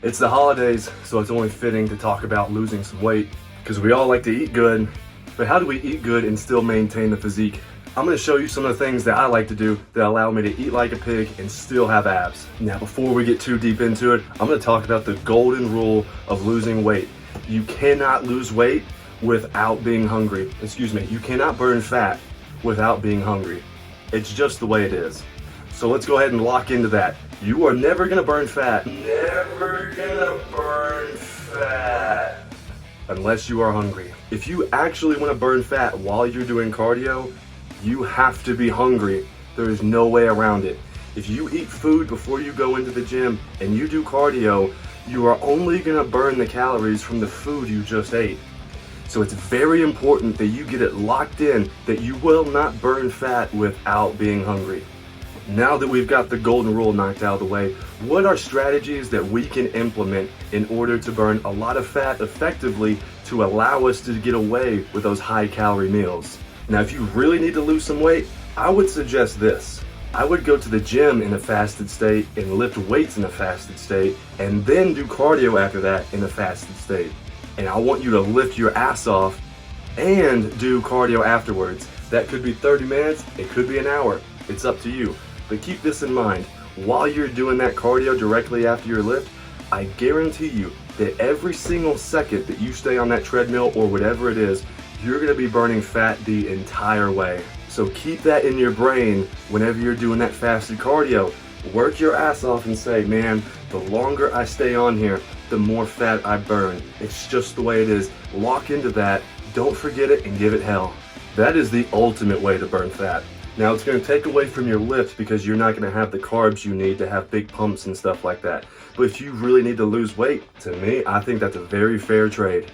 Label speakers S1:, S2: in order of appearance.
S1: It's the holidays, so it's only fitting to talk about losing some weight because we all like to eat good, but how do we eat good and still maintain the physique? I'm gonna show you some of the things that I like to do that allow me to eat like a pig and still have abs. Now, before we get too deep into it, I'm gonna talk about the golden rule of losing weight. You cannot lose weight without being hungry. Excuse me, you cannot burn fat without being hungry. It's just the way it is. So let's go ahead and lock into that. You are never gonna burn fat. Never gonna burn fat unless you are hungry. If you actually wanna burn fat while you're doing cardio, you have to be hungry. There is no way around it. If you eat food before you go into the gym and you do cardio, you are only gonna burn the calories from the food you just ate. So it's very important that you get it locked in that you will not burn fat without being hungry. Now that we've got the golden rule knocked out of the way, what are strategies that we can implement in order to burn a lot of fat effectively to allow us to get away with those high calorie meals? Now, if you really need to lose some weight, I would suggest this. I would go to the gym in a fasted state and lift weights in a fasted state and then do cardio after that in a fasted state. And I want you to lift your ass off and do cardio afterwards. That could be 30 minutes, it could be an hour. It's up to you. But keep this in mind, while you're doing that cardio directly after your lift, I guarantee you that every single second that you stay on that treadmill or whatever it is, you're gonna be burning fat the entire way. So keep that in your brain whenever you're doing that fasted cardio. Work your ass off and say, man, the longer I stay on here, the more fat I burn. It's just the way it is. Lock into that, don't forget it, and give it hell. That is the ultimate way to burn fat. Now, it's going to take away from your lift because you're not going to have the carbs you need to have big pumps and stuff like that. But if you really need to lose weight, to me, I think that's a very fair trade.